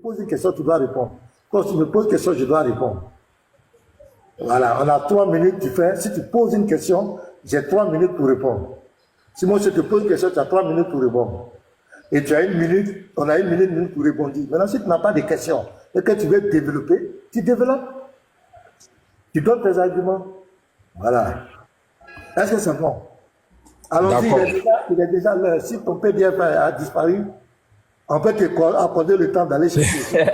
Pose une question, tu dois répondre. Quand tu me poses une question, je dois répondre. Voilà, on a 3 minutes, tu fais. Si tu poses une question, j'ai 3 minutes pour répondre. Si moi je te pose une question, tu as 3 minutes pour répondre. Et tu as 1 minute, on a 1 minute pour répondre. Maintenant, si tu n'as pas de questions et que tu veux développer, tu développes. Tu donnes tes arguments. Voilà. Est-ce que c'est bon? Allons-y, il est déjà l'heure. Si ton PDF a disparu, on peut accorder le temps d'aller chercher.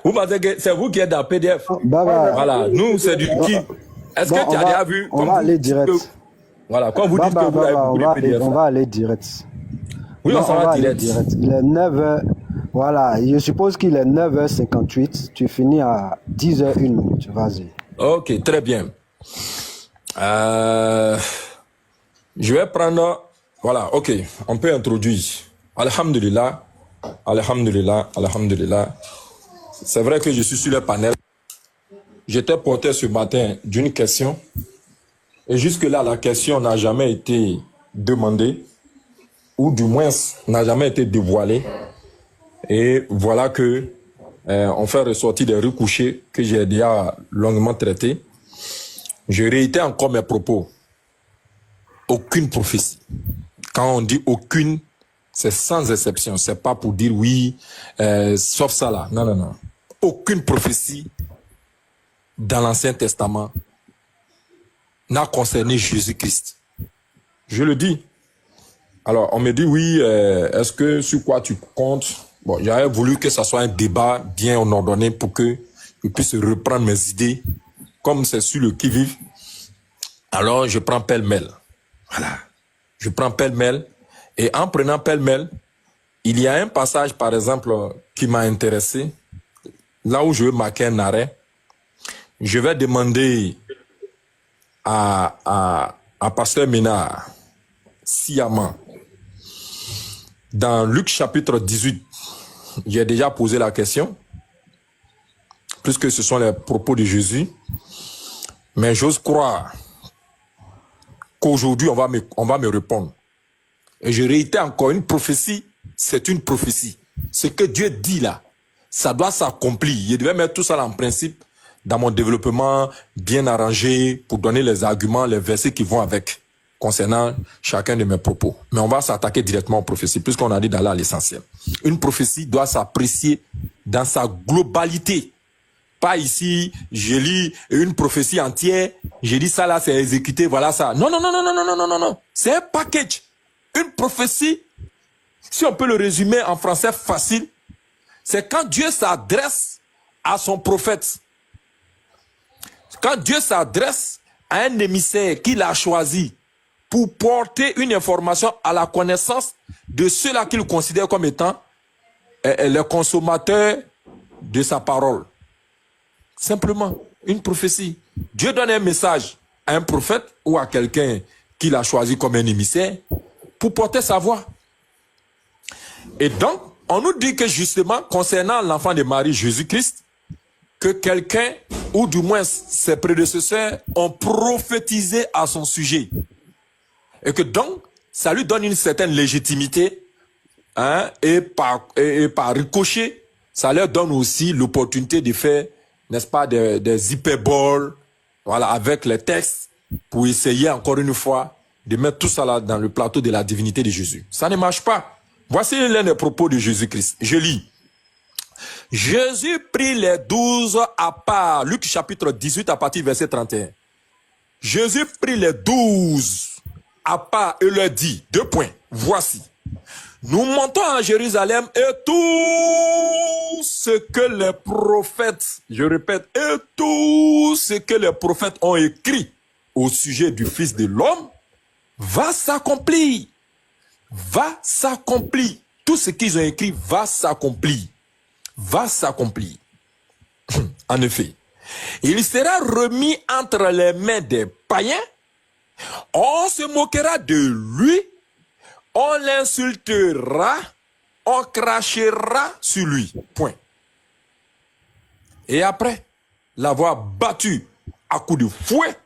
Vous pensez que c'est vous qui êtes dans PDF? Baba. Voilà, nous c'est du qui. Est-ce que tu as déjà vu? On va aller direct. Voilà, quand vous dites que vous avez publié PDF. On va aller direct. Oui, on va aller direct. Il est 9h. Voilà, je suppose qu'il est 9h58. Tu finis à 10h01. Vas-y. Ok, très bien. Je vais prendre... Voilà, ok, on peut introduire. Alhamdulillah, alhamdulillah, alhamdulillah. C'est vrai que je suis sur le panel. J'étais porté ce matin d'une question. Et jusque-là, la question n'a jamais été demandée. Ou du moins, n'a jamais été dévoilée. Et voilà que on fait ressortir des recouchés que j'ai déjà longuement traités. Je réitère encore mes propos. Aucune prophétie. Quand on dit aucune, c'est sans exception. C'est pas pour dire oui, sauf ça là. Non, non, non. Aucune prophétie dans l'Ancien Testament n'a concerné Jésus-Christ. Je le dis. Alors, on me dit oui, est-ce que sur quoi tu comptes? Bon, j'avais voulu que ça soit un débat bien ordonné pour que je puisse reprendre mes idées. Comme c'est sur le qui-vive, alors je prends pêle-mêle. Voilà. Je prends pêle-mêle. Et en prenant pêle-mêle, il y a un passage, par exemple, qui m'a intéressé. Là où je veux marquer un arrêt, je vais demander à Pasteur Ménard, sciemment, dans Luc chapitre 18, j'ai déjà posé la question, puisque ce sont les propos de Jésus, mais j'ose croire qu'aujourd'hui, on va me répondre. Et je réitère encore, une prophétie, c'est une prophétie. Ce que Dieu dit là, ça doit s'accomplir. Je devais mettre tout ça en principe dans mon développement bien arrangé pour donner les arguments, les versets qui vont avec, concernant chacun de mes propos. Mais on va s'attaquer directement aux prophéties, puisqu'on a dit d'aller à l'essentiel. Une prophétie doit s'apprécier dans sa globalité. Pas ici, je lis une prophétie entière, j'ai dit ça là, c'est exécuté, voilà ça. Non, non, non, non, non, non, non, non, non. C'est un package. Une prophétie, si on peut le résumer en français facile, c'est quand Dieu s'adresse à son prophète. Quand Dieu s'adresse à un émissaire qu'il a choisi pour porter une information à la connaissance de ceux-là qu'il considère comme étant les consommateurs de sa parole. Simplement, une prophétie. Dieu donne un message à un prophète ou à quelqu'un qu'il a choisi comme un émissaire pour porter sa voix. Et donc, on nous dit que justement, concernant l'enfant de Marie, Jésus-Christ, que quelqu'un, ou du moins ses prédécesseurs, ont prophétisé à son sujet. Et que donc, ça lui donne une certaine légitimité, hein, et par ricochet, ça leur donne aussi l'opportunité de faire, n'est-ce pas, des hyperboles, voilà, avec les textes, pour essayer encore une fois de mettre tout ça là dans le plateau de la divinité de Jésus. Ça ne marche pas. Voici l'un des propos de Jésus-Christ. Je lis. Jésus prit les 12 à part. Luc chapitre 18 à partir du verset 31. Jésus prit les 12 à part et leur dit, 2 points, voici. Nous montons à Jérusalem et tout ce que les prophètes, je répète, et tout ce que les prophètes ont écrit au sujet du Fils de l'homme va s'accomplir. Va s'accomplir. Tout ce qu'ils ont écrit va s'accomplir. Va s'accomplir. En effet, il sera remis entre les mains des païens. On se moquera de lui. On l'insultera. On crachera sur lui. Point. Et après l'avoir battu à coups de fouet,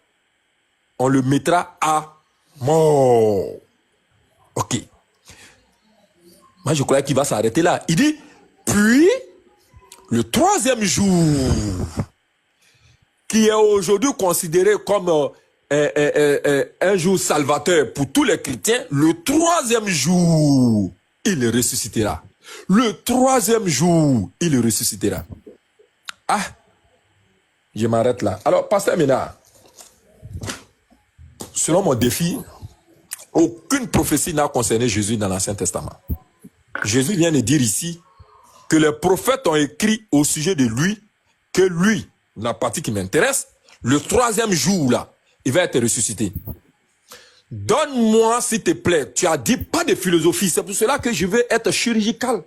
on le mettra à mort. Ok. Moi, je croyais qu'il va s'arrêter là. Il dit, puis Le troisième jour, qui est aujourd'hui considéré comme un jour salvateur pour tous les chrétiens, le troisième jour, il ressuscitera. Le troisième jour, il ressuscitera. Ah, je m'arrête là. Alors, Pasteur Ménard, selon mon défi, aucune prophétie n'a concerné Jésus dans l'Ancien Testament. Jésus vient de dire ici que les prophètes ont écrit au sujet de lui, que lui, la partie qui m'intéresse, le troisième jour là, il va être ressuscité. Donne-moi, s'il te plaît, tu as dit pas de philosophie, c'est pour cela que je vais être chirurgical.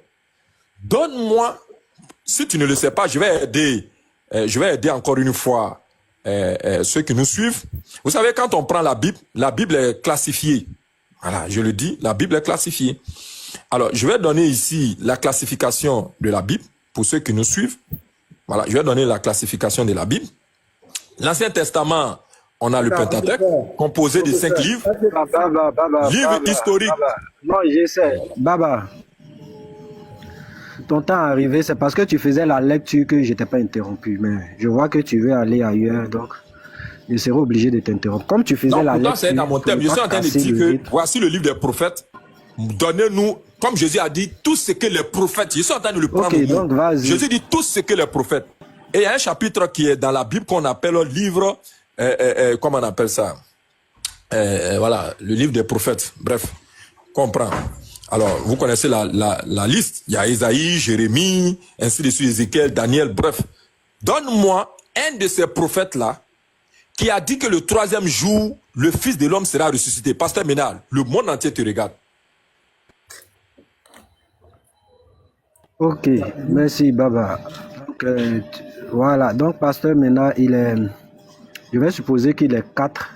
Donne-moi, si tu ne le sais pas, je vais aider encore une fois ceux qui nous suivent. Vous savez, quand on prend la Bible est classifiée. Voilà, je le dis, la Bible est classifiée. Alors, je vais donner ici la classification de la Bible pour ceux qui nous suivent. Voilà, je vais donner la classification de la Bible. L'Ancien Testament, on a le Pentateuque, composé de 5 livres. Livres historiques. Non, j'essaie. Baba, ton temps est arrivé, c'est parce que tu faisais la lecture que je t'ai pas interrompu. Mais je vois que tu veux aller ailleurs, donc je serai obligé de t'interrompre. Comme tu faisais la lecture... c'est dans mon thème. Je suis en train de dire que voici le livre des prophètes. Donnez-nous, comme Jésus a dit, tout ce que les prophètes... Je suis en train de le prendre au mot. Donc vas-y. Jésus dit tout ce que les prophètes... Et il y a un chapitre qui est dans la Bible qu'on appelle le livre... comment on appelle ça? Voilà, le livre des prophètes. Bref, comprends. Alors, vous connaissez la liste. Il y a Isaïe, Jérémie, ainsi de suite, Ézéchiel, Daniel, bref. Donne-moi un de ces prophètes-là qui a dit que le troisième jour, le Fils de l'homme sera ressuscité. Pasteur Ménard, le monde entier te regarde. Ok, merci Baba. Donc, voilà, donc Pasteur Ménard, je vais supposer qu'il est 4.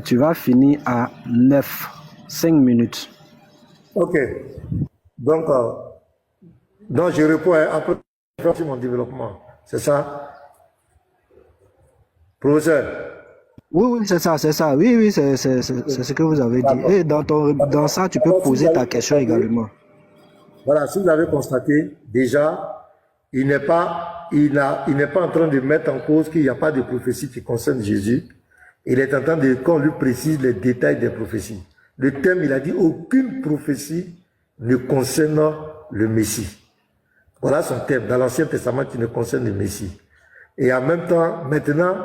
Tu vas finir à 9, 5 minutes. Ok. Donc, je réponds un peu sur mon développement. C'est ça? Professeur? Oui, c'est ça. Oui, c'est ce que vous avez dit. Et dans ça, tu peux poser ta question également. Voilà, si vous avez constaté, déjà, il n'est pas en train de mettre en cause qu'il n'y a pas de prophétie qui concerne Jésus. Il est en train qu'on lui précise les détails des prophéties. Le thème, il a dit, aucune prophétie ne concerne le Messie. Voilà son thème, dans l'Ancien Testament qui ne concerne le Messie. Et en même temps, maintenant,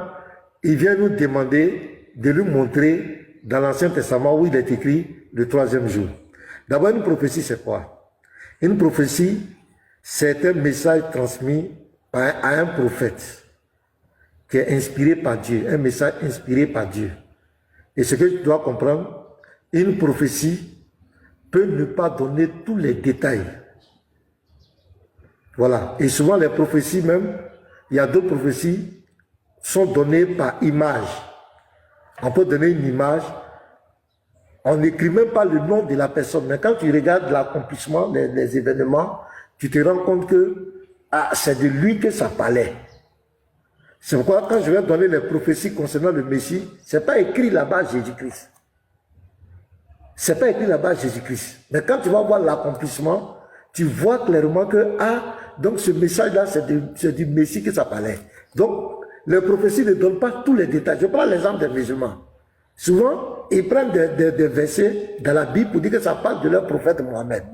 il vient nous demander de lui montrer dans l'Ancien Testament où il est écrit le troisième jour. D'abord, une prophétie, c'est quoi? Une prophétie, c'est un message transmis à un prophète qui est inspiré par Dieu, un message inspiré par Dieu. Et ce que tu dois comprendre, une prophétie peut ne pas donner tous les détails. Voilà. Et souvent, les prophéties même, il y a d'autres prophéties sont données par image. On peut donner une image. On n'écrit même pas le nom de la personne. Mais quand tu regardes l'accomplissement des événements, tu te rends compte que c'est de lui que ça parlait. C'est pourquoi quand je vais donner les prophéties concernant le Messie, ce n'est pas écrit là-bas Jésus-Christ. Ce n'est pas écrit là-bas Jésus-Christ. Mais quand tu vas voir l'accomplissement, tu vois clairement que, donc ce message-là, c'est du Messie que ça parlait. Donc, les prophéties ne donnent pas tous les détails. Je prends l'exemple des musulmans. Souvent, ils prennent des versets dans la Bible pour dire que ça parle de leur prophète Mohammed.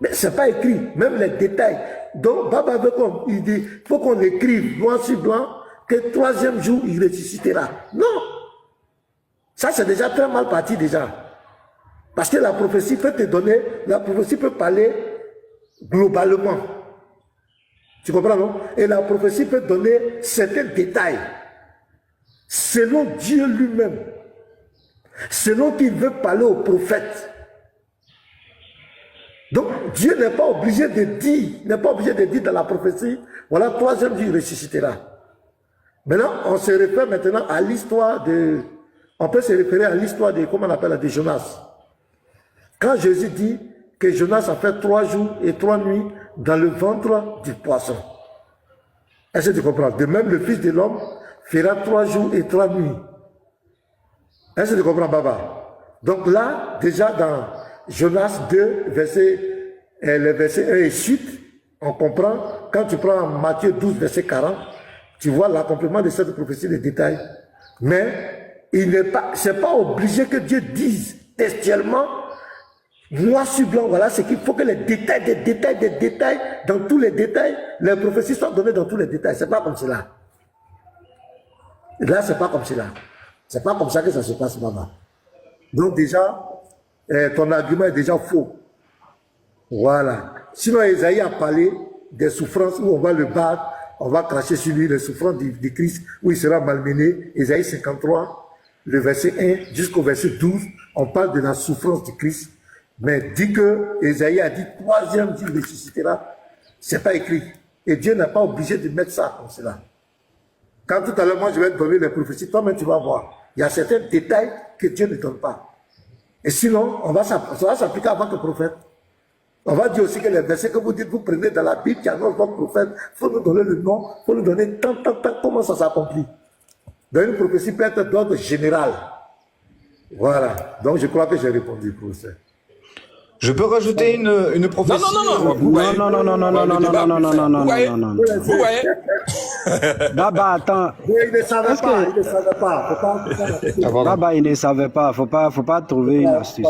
Mais ce n'est pas écrit, même les détails. Donc, Baba veut il dit, il faut qu'on écrive noir sur blanc que le troisième jour, il ressuscitera. Non. Ça, c'est déjà très mal parti déjà. Parce que la prophétie peut te donner, la prophétie peut parler globalement. Tu comprends, non? Et la prophétie peut donner certains détails. Selon Dieu lui-même. Selon qu'il veut parler au prophète. Donc, Dieu n'est pas obligé de dire, dans la prophétie, voilà, troisième jour, il ressuscitera. Maintenant, on se réfère maintenant à l'histoire on peut se référer à l'histoire comment on appelle, de Jonas. Quand Jésus dit que Jonas a fait 3 jours et 3 nuits dans le ventre du poisson. Est-ce que tu comprends? De même, le Fils de l'homme fera 3 jours et 3 nuits. Est-ce que tu comprends, Baba? Donc là, déjà dans Jonas 2, les versets 1 et suite, On comprend, quand tu prends Matthieu 12, verset 40, tu vois l'accomplissement de cette prophétie, les détails. Mais c'est pas obligé que Dieu dise textuellement, noir sur blanc, voilà, c'est qu'il faut que les détails, des détails, dans tous les détails, les prophéties soient données dans tous les détails. C'est pas comme cela. Là, c'est pas comme cela. C'est pas comme ça que ça se passe, maman. Donc déjà, ton argument est déjà faux. Voilà. Sinon, Esaïe a parlé des souffrances où on va le battre, on va cracher sur lui les souffrances du Christ, où il sera malmené. Esaïe 53, le verset 1 jusqu'au verset 12, on parle de la souffrance du Christ. Mais dit que Esaïe a dit troisième jour il ressuscitera, c'est pas écrit. Et Dieu n'est pas obligé de mettre ça comme cela. Quand tout à l'heure, moi, je vais te donner les prophéties, toi-même, tu vas voir. Il y a certains détails que Dieu ne donne pas. Et sinon, ça va s'appliquer avant que le prophète. On va dire aussi que les versets que vous dites, vous prenez dans la Bible qui annonce votre prophète, il faut nous donner le nom, il faut nous donner tant, comment ça s'accomplit. Dans une prophétie peut être d'ordre général. Voilà. Donc, je crois que j'ai répondu, professeur. Je peux rajouter une prophétie? Non. Vous voyez? Baba, attends. Il ne savait pas. Baba, il ne savait pas. Faut pas trouver une astuce.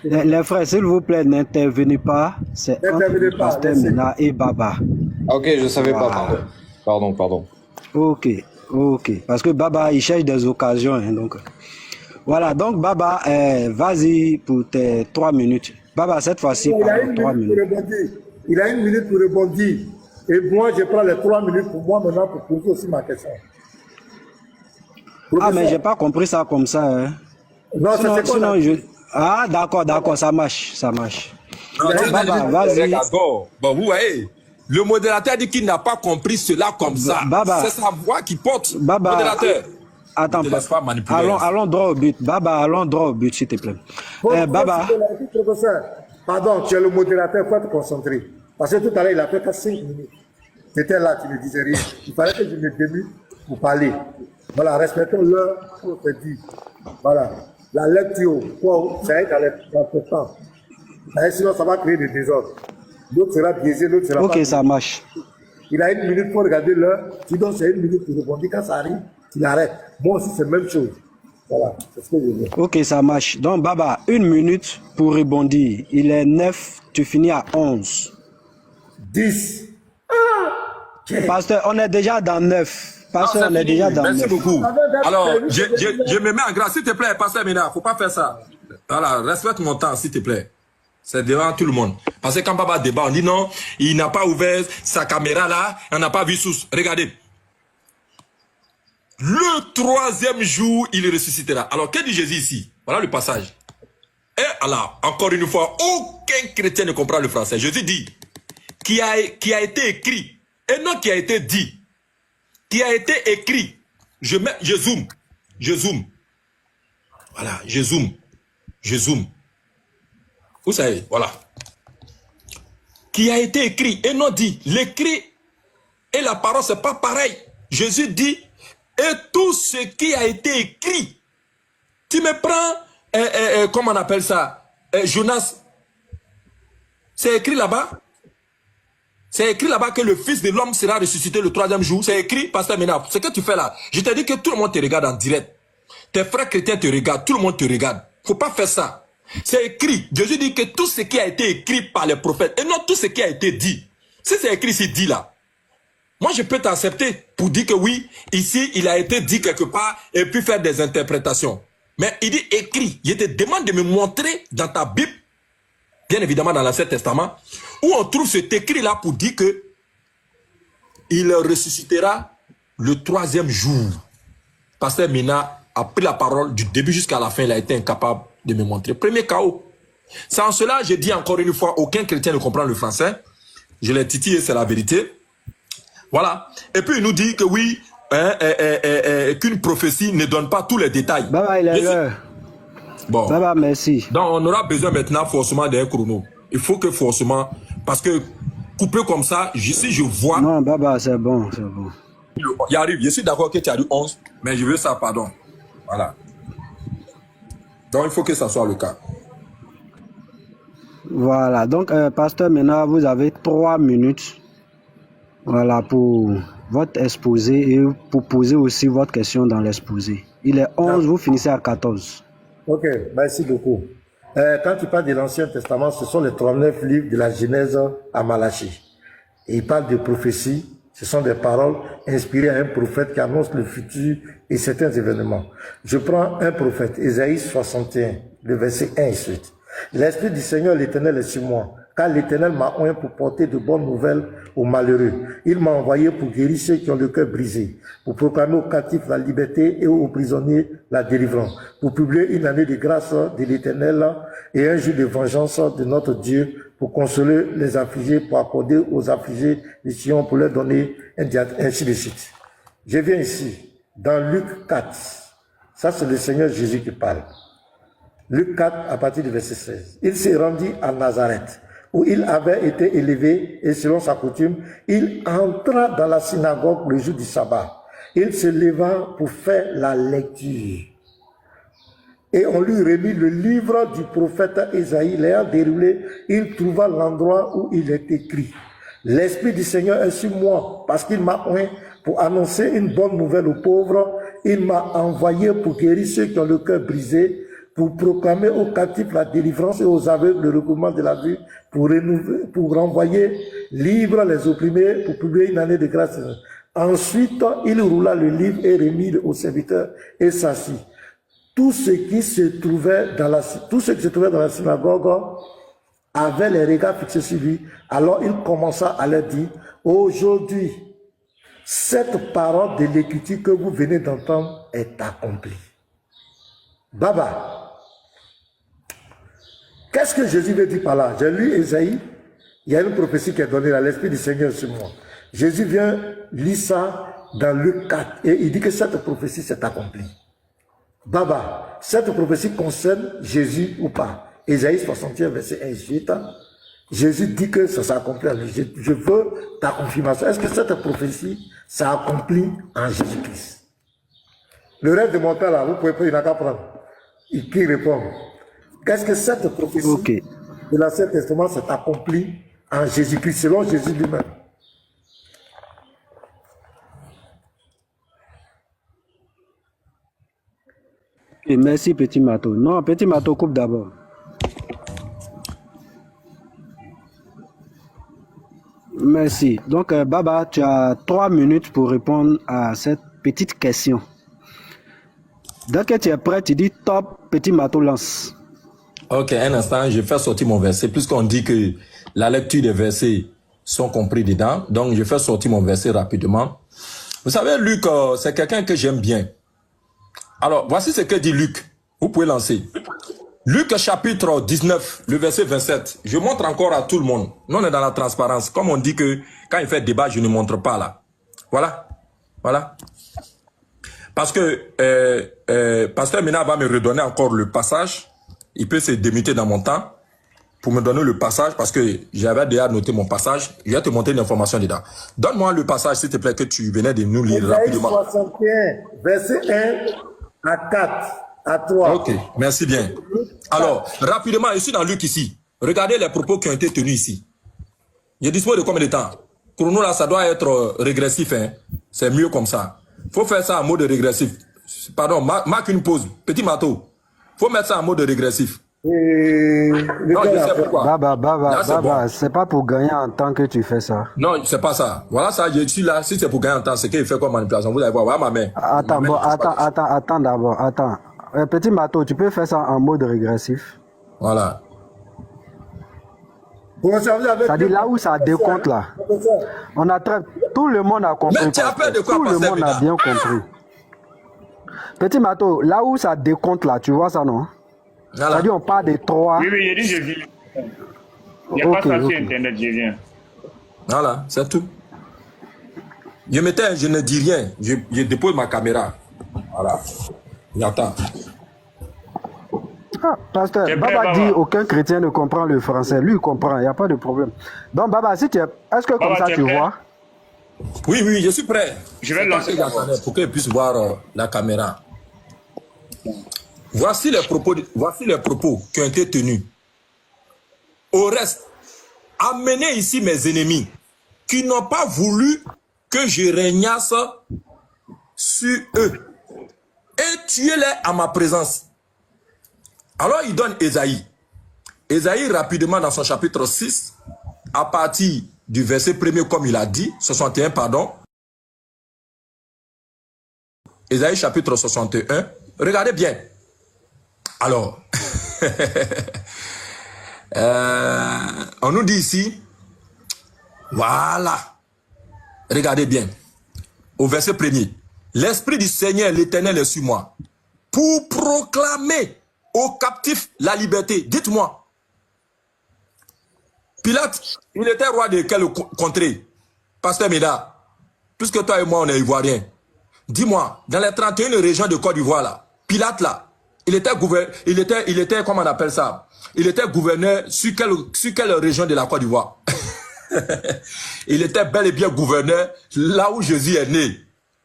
Les frères, s'il vous plaît, n'intervenez pas. C'est entre le pasteur Mena et Baba. Ok, je savais pas, pardon. Ok. Parce que Baba, il cherche des occasions. Hein, donc. Voilà, donc Baba, vas-y pour tes 3 minutes. Baba, cette fois-ci, il a 3 minutes. Il a 1 minute pour rebondir. Et moi, je prends les 3 minutes pour moi maintenant pour poser aussi ma question. Ah, mais j'ai pas compris ça comme ça. Hein. Non, sinon, Ah, d'accord, ça marche. Non, Baba, vas-y. Bon, vous voyez, le modérateur dit qu'il n'a pas compris cela comme ça. Baba, c'est sa voix qui porte. Baba, modérateur. Attends, allons droit au but. Baba, allons droit au but, s'il te plaît. Baba. Pardon, tu es le modérateur, il faut être concentré. Parce que tout à l'heure, il a fait qu'à 5 minutes. Tu étais là, tu ne disais rien. Il fallait que je me démute pour parler. Voilà, respectons l'heure pour te dire. Voilà. La lecture, ça aide dans le temps. Sinon, ça va créer des désordres. L'autre sera biaisé, l'autre sera pas. Ok, ça marche. Il a 1 minute pour regarder l'heure. Tu donnes 1 minute pour répondre. Quand ça arrive, il arrête. Moi aussi, c'est la même chose. Voilà, c'est ce que je veux. Ok, ça marche. Donc, Baba, 1 minute pour rebondir. Il est 9, tu finis à 11. 10. Pasteur, on est déjà dans 9. Pasteur, on est déjà dans 9. Merci beaucoup. Alors, je me mets en grâce. S'il te plaît, Pasteur Mena, il ne faut pas faire ça. Voilà, respecte mon temps, s'il te plaît. C'est devant tout le monde. Parce que quand Baba débat, on dit non, il n'a pas ouvert sa caméra là, on n'a pas vu sous. Regardez. Le 3e jour, il ressuscitera. Alors, que dit Jésus ici? Voilà le passage. Et alors, encore une fois, aucun chrétien ne comprend le français. Jésus dit, qui a été écrit, et non qui a été dit, qui a été écrit. Je zoome. Voilà, je zoome. Vous savez, voilà. Qui a été écrit, et non dit. L'écrit et la parole, c'est pas pareil. Jésus dit, et tout ce qui a été écrit. Tu me prends, comment on appelle ça, Jonas. C'est écrit là-bas. C'est écrit là-bas que le Fils de l'homme sera ressuscité le 3e jour. C'est écrit, Pasteur Mena. Ce que tu fais là, je t'ai dit que tout le monde te regarde en direct. Tes frères chrétiens te regardent, tout le monde te regarde. Faut pas faire ça. C'est écrit. Jésus dit que tout ce qui a été écrit par les prophètes, et non tout ce qui a été dit. Si c'est écrit, c'est dit là. Moi, je peux t'accepter pour dire que oui, ici, il a été dit quelque part et puis faire des interprétations. Mais il dit écrit. Je te demande de me montrer dans ta Bible, bien évidemment dans l'Ancien Testament, où on trouve cet écrit-là pour dire que il ressuscitera le 3e jour. Pasteur Mena a pris la parole du début jusqu'à la fin, il a été incapable de me montrer. Premier chaos. Sans cela, je dis encore une fois, aucun chrétien ne comprend le français. Je l'ai titillé, c'est la vérité. Voilà. Et puis il nous dit que oui, qu'une prophétie ne donne pas tous les détails. Baba, il est l'heure. Bon. Baba, merci. Donc on aura besoin maintenant forcément d'un chrono. Il faut que forcément, parce que coupé comme ça, si je vois... Non, Baba, c'est bon. Il arrive, je suis d'accord que tu as dit 11, mais je veux ça, pardon. Voilà. Donc il faut que ça soit le cas. Voilà. Donc, Pasteur, maintenant, vous avez 3 minutes Voilà, pour votre exposé et pour poser aussi votre question dans l'exposé. Il est 11, vous finissez à 14. Ok, merci beaucoup. Quand tu parles de l'Ancien Testament, ce sont les 39 livres de la Genèse à Malachie. Et il parle de prophéties, ce sont des paroles inspirées à un prophète qui annonce le futur et certains événements. Je prends un prophète, Ésaïe 61, le verset 1 et suite. L'Esprit du Seigneur l'Éternel est sur moi, car l'Éternel m'a oint pour porter de bonnes nouvelles aux malheureux. Il m'a envoyé pour guérir ceux qui ont le cœur brisé, pour proclamer aux captifs la liberté et aux prisonniers la délivrance, pour publier une année de grâce de l'Éternel et un jour de vengeance de notre Dieu, pour consoler les affligés, pour accorder aux affligés les Sion, pour leur donner un diable, ainsi de suite. Je viens ici, dans Luc 4. Ça, c'est le Seigneur Jésus qui parle. Luc 4, à partir du verset 16. Il s'est rendu à Nazareth, où il avait été élevé, et selon sa coutume, il entra dans la synagogue le jour du sabbat. Il se leva pour faire la lecture. Et on lui remit le livre du prophète Ésaïe. L'ayant déroulé, il trouva l'endroit où il est écrit: L'Esprit du Seigneur est sur moi, parce qu'il m'a oint pour annoncer une bonne nouvelle aux pauvres. Il m'a envoyé pour guérir ceux qui ont le cœur brisé, pour proclamer aux captifs la délivrance et aux aveugles le recouvrement de la vue, pour renvoyer libres les opprimés, pour publier une année de grâce. Ensuite, il roula le livre et remit aux serviteurs et s'assit. Tous ceux qui se trouvaient dans la synagogue avaient les regards fixés sur lui. Alors il commença à leur dire: Aujourd'hui, cette parole de l'écriture que vous venez d'entendre est accomplie. Baba, qu'est-ce que Jésus veut dire par là? J'ai lu Ésaïe, il y a une prophétie qui est donnée là, l'Esprit du Seigneur sur moi. Jésus vient lire ça dans Luc 4 et il dit que cette prophétie s'est accomplie. Baba, cette prophétie concerne Jésus ou pas? Ésaïe 61, verset 1 et 8. Jésus dit que ça s'est accompli en lui. Je veux ta confirmation. Est-ce que cette prophétie s'est accomplie en Jésus-Christ? Le reste de mon temps là, vous pouvez pas, il n'a qu'à prendre. Qui répond? Qu'est-ce que cette prophétie de l'Ancien Testament s'est accomplie en Jésus-Christ, selon Jésus lui-même? Et merci, Petit Mato. Non, Petit Mato, coupe d'abord. Merci. Donc, Baba, tu as 3 minutes pour répondre à cette petite question. Dès que tu es prêt, tu dis top, Petit Mato lance. Ok, un instant, je vais faire sortir mon verset, puisqu'on dit que la lecture des versets sont compris dedans. Donc, je vais faire sortir mon verset rapidement. Vous savez, Luc, c'est quelqu'un que j'aime bien. Alors, voici ce que dit Luc. Vous pouvez lancer. Luc chapitre 19, le verset 27. Je montre encore à tout le monde. Nous, on est dans la transparence. Comme on dit que quand il fait débat, je ne montre pas là. Voilà. Voilà. Parce que Pasteur Mina va me redonner encore le passage. Il peut se démuter dans mon temps pour me donner le passage parce que j'avais déjà noté mon passage. Je vais te montrer une information dedans. Donne-moi le passage, s'il te plaît, que tu venais de nous lire rapidement. 61, verset 1 à 4, à 3. Ok, merci bien. Alors, rapidement, je suis dans Luc ici. Regardez les propos qui ont été tenus ici. Je dispose de combien de temps? Chrono là, ça doit être régressif. Hein? C'est mieux comme ça. Faut faire ça en mode régressif. Pardon, marque une pause. Petit Mato. Faut mettre ça en mode régressif. Non, je sais pourquoi. Baba, c'est pas pour gagner en temps que tu fais ça. Non, c'est pas ça. Voilà ça, je suis là. Si c'est pour gagner en temps, c'est qu'il fait comme manipulation. Vous allez voir, voilà ma main. Attends d'abord, attends. Petit Mato, tu peux faire ça en mode régressif. Voilà. C'est-à-dire là où ça décompte là. On a tout le monde a compris. Mais tu as peur de quoi? Tout le monde a bien compris. Petit Mato, là où ça décompte là, tu vois ça non? Voilà. C'est-à-dire on parle de 3. Oui, j'ai dit je viens. Il n'y a pas ça sur Internet, je viens. Voilà, c'est tout. Je ne dis rien. Je dépose ma caméra. Voilà. J'attends. Ah, pasteur, Baba dit aucun chrétien ne comprend le français. Lui, il comprend, il n'y a pas de problème. Donc, Baba, si tu es... Est-ce que comme ça, tu vois? Oui, je suis prêt. Je vais lancer pour qu'il puisse voir la caméra. Voici les propos qui ont été tenus. Au reste, amenez ici mes ennemis. qui n'ont pas voulu que je régnasse sur eux. Et tuez-les à ma présence. Alors il donne Ésaïe. Ésaïe rapidement dans son chapitre 6, à partir du verset 1er comme il a dit, 61 pardon. Ésaïe chapitre 61. Regardez bien. Alors, on nous dit ici, voilà. Regardez bien. Au verset 1er. L'Esprit du Seigneur, l'Éternel est sur moi pour proclamer aux captifs la liberté. Dites-moi. Pilate, il était roi de quelle contrée? Pasteur Méda, puisque toi et moi on est ivoiriens. Dis-moi, dans les 31 régions de Côte d'Ivoire là, Pilate là, il était comment on appelle ça? Il était gouverneur sur quelle région de la Côte d'Ivoire? Il était bel et bien gouverneur là où Jésus est né.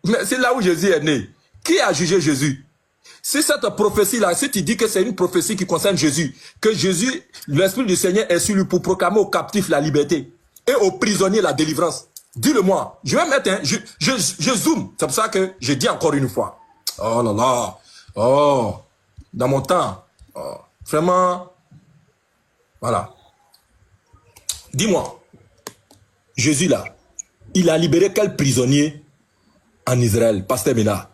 Mais c'est là où Jésus est né. Qui a jugé Jésus? Si cette prophétie-là, si tu dis que c'est une prophétie qui concerne Jésus, que Jésus, l'Esprit du Seigneur est sur lui pour proclamer aux captifs la liberté et aux prisonniers la délivrance, dis-le-moi. Je vais mettre je zoome. C'est pour ça que je dis encore une fois. Oh là là. Oh. Dans mon temps. Oh. Vraiment. Voilà. Dis-moi. Jésus là, il a libéré quel prisonnier en Israël, Pasteur Ménard?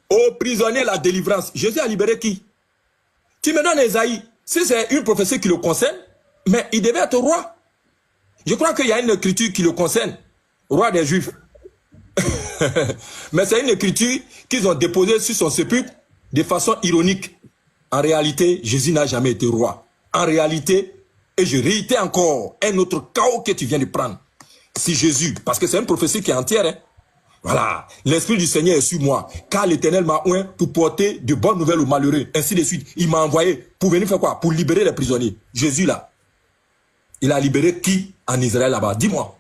Aux prisonniers la délivrance. Jésus a libéré qui? Tu me donnes Esaïe. Si c'est une prophétie qui le concerne, mais il devait être roi. Je crois qu'il y a une écriture qui le concerne, roi des Juifs. Mais c'est une écriture qu'ils ont déposée sur son sépulcre de façon ironique. En réalité, Jésus n'a jamais été roi. En réalité, et je réitère encore un autre chaos que tu viens de prendre. Si Jésus, parce que c'est une prophétie qui est entière, hein. Voilà, l'Esprit du Seigneur est sur moi, car l'Éternel m'a oint pour porter de bonnes nouvelles aux malheureux, ainsi de suite. Il m'a envoyé pour venir faire quoi? Pour libérer les prisonniers. Jésus là, il a libéré qui en Israël là-bas? Dis-moi.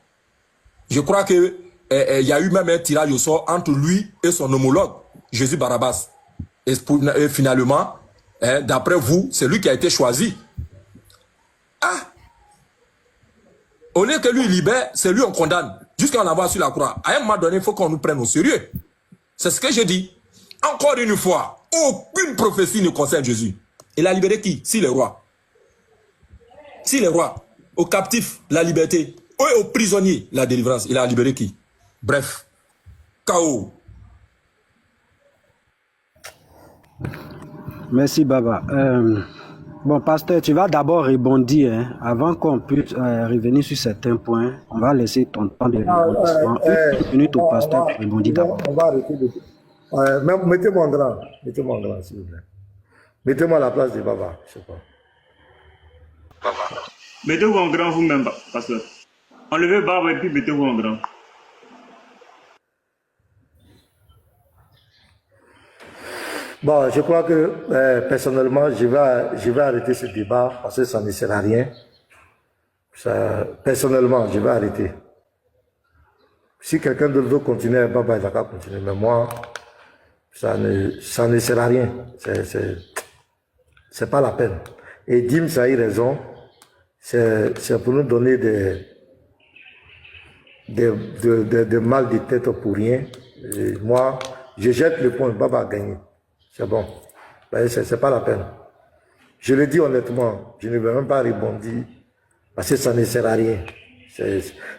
Je crois que il y a eu même un tirage au sort entre lui et son homologue, Jésus Barabbas. Et finalement, d'après vous, c'est lui qui a été choisi. Ah! Au lieu que lui libère, c'est lui on condamne. Jusqu'à l'envoie sur la croix. À un moment donné, il faut qu'on nous prenne au sérieux. C'est ce que je dis. Encore une fois, aucune prophétie ne concerne Jésus. Il a libéré qui? Si les rois. Si les rois. Aux captifs, la liberté. Aux prisonniers, la délivrance. Il a libéré qui? Bref. Chaos. Merci, Baba. Bon, pasteur, tu vas d'abord rebondir, hein, avant qu'on puisse revenir sur certains points. On va laisser ton temps de rebondissement. Une minute au pasteur pour rebondir d'abord. On va arrêter de... Mettez-moi en grand. Mettez-moi en grand, s'il vous plaît. Mettez-moi à la place de Baba. Je sais pas. Mettez-vous en grand vous-même, pasteur. Enlevez Baba et puis mettez-vous en grand. Bon, je crois que personnellement, je vais arrêter ce débat parce que ça ne sert à rien. Personnellement, je vais arrêter. Si quelqu'un d'autre veut continuer, Baba, il va continuer. Mais moi, ça ne sert à rien. C'est pas la peine. Et Dim, ça a eu raison. C'est pour nous donner des mal de tête pour rien. Et moi, je jette le point, Baba a gagné. C'est bon. C'est pas la peine. Je le dis honnêtement, je ne vais même pas rebondir parce que ça ne sert à rien.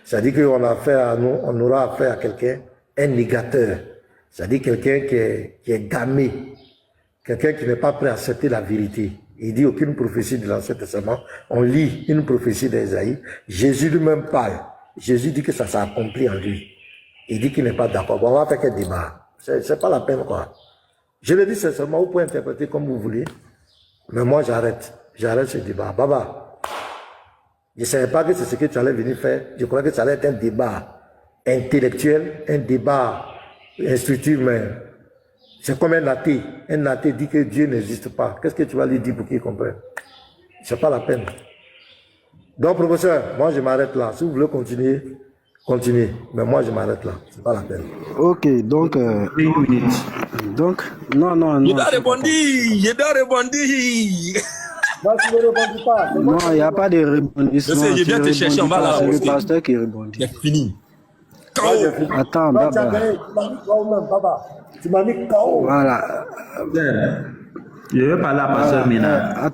Ça dit qu'on a affaire à nous, on aura affaire à quelqu'un, un négateur. Ça dit quelqu'un qui est gamé, quelqu'un qui n'est pas prêt à accepter la vérité. Il dit aucune prophétie de l'Ancien Testament. On lit une prophétie d'Ésaïe. Jésus lui-même parle. Jésus dit que ça s'est accompli en lui. Il dit qu'il n'est pas d'accord. Bon, on va faire quel débat. C'est pas la peine, quoi. Je le dis sincèrement, vous pouvez interpréter comme vous voulez, mais moi j'arrête. J'arrête ce débat. Baba, je ne savais pas que c'est ce que tu allais venir faire. Je croyais que ça allait être un débat intellectuel, un débat instructif, mais c'est comme un athée. Un athée dit que Dieu n'existe pas. Qu'est-ce que tu vas lui dire pour qu'il comprenne? C'est pas la peine. Donc, professeur, moi je m'arrête là. Si vous voulez continuer, continuez. Mais moi je m'arrête là. C'est pas la peine. Ok, donc, une minute. Donc, non. Je dois rebondir. Moi, je ne répondis pas. Non, il n'y a pas de rebondissement. Je sais, je viens te chercher, on va là. C'est le pasteur qui rebondit. C'est fini. Moi, j'ai fini. Attends, Toi, tu as Baba. gagné. Tu m'as mis KO même, Baba. Tu m'as mis KO. Voilà. Je vais parler à pasteur Ménard.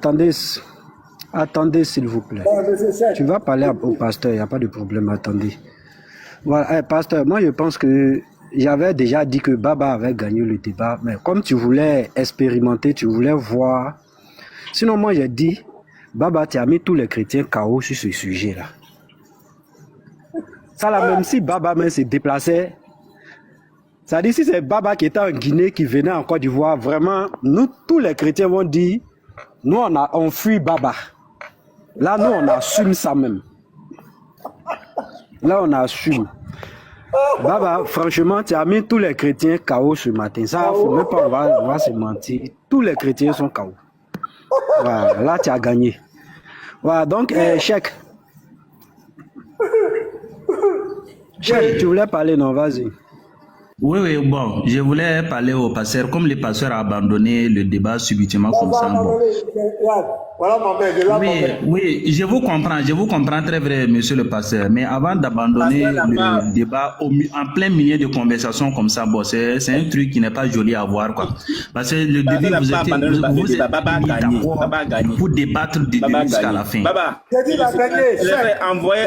Attendez, s'il vous plaît. Bon, monsieur Cheikh. Tu vas parler au pasteur, il n'y a pas de problème, attendez. Voilà, pasteur, moi je pense que j'avais déjà dit que Baba avait gagné le débat, mais comme tu voulais expérimenter, tu voulais voir. Sinon, moi j'ai dit, Baba, tu as mis tous les chrétiens KO sur ce sujet-là. Ça là, même si Baba même se déplaçait, ça dit si c'est Baba qui était en Guinée, qui venait en Côte d'Ivoire, vraiment, nous, tous les chrétiens vont dire, nous on fuit Baba. Là, nous, on assume ça même. Là, on assume. Baba, franchement, tu as mis tous les chrétiens KO ce matin. Ça, faut même pas, on va se mentir. Tous les chrétiens sont KO. Voilà, là, tu as gagné. Voilà, donc, Cheikh. Cheikh, tu voulais parler, non? Vas-y. Oui, bon, je voulais parler au pasteur. Comme le pasteur a abandonné le débat subitement comme ça. Bon. Voilà mon père, je l'ai Oui, je vous comprends très vrai, monsieur le pasteur. Mais avant d'abandonner le débat en plein milieu de conversation comme ça, bon, c'est un truc qui n'est pas joli à voir, quoi. Parce que le début, vous êtes mis d'accord pour débattre du début jusqu'à la fin. J'ai dit la gagné. Envoyez.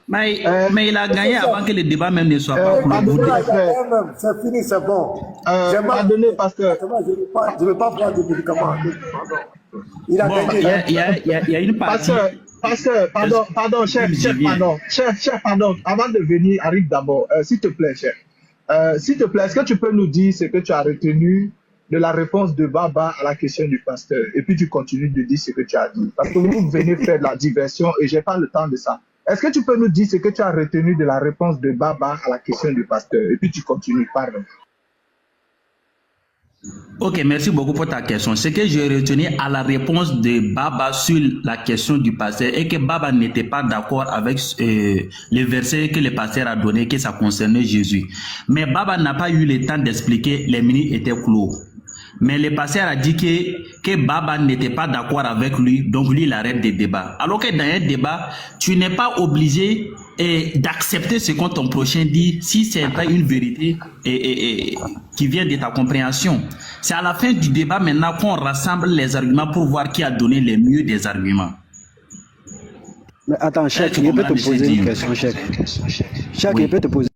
Mais il a gagné avant que le débat même ne soit pas clos. C'est fini, c'est bon. Pardonnez, pasteur. Je ne veux pas prendre des médicaments. Il a gagné. Il y a une partie. Pasteur, pardon, chef, pardon. Avant de venir, arrive d'abord. S'il te plaît, chef. S'il te plaît, est-ce que tu peux nous dire ce que tu as retenu de la réponse de Baba à la question du pasteur? Et puis tu continues de dire ce que tu as dit. Parce que vous venez faire de la diversion et je n'ai pas le temps de ça. Est-ce que tu peux nous dire ce que tu as retenu de la réponse de Baba à la question du pasteur? Et puis tu continues, pardon. Ok, merci beaucoup pour ta question. Ce que j'ai retenu à la réponse de Baba sur la question du pasteur est que Baba n'était pas d'accord avec le verset que le pasteur a donné, que ça concernait Jésus. Mais Baba n'a pas eu le temps d'expliquer, les minutes étaient clos. Mais le pasteur a dit que Baba n'était pas d'accord avec lui, donc lui il arrête des débats. Alors que dans un débat, tu n'es pas obligé d'accepter ce que ton prochain dit si c'est pas une vérité qui vient de ta compréhension. C'est à la fin du débat maintenant qu'on rassemble les arguments pour voir qui a donné le mieux des arguments. Mais attends, Cheikh, je peux te poser une question, Cheikh. Cheikh, je peux te poser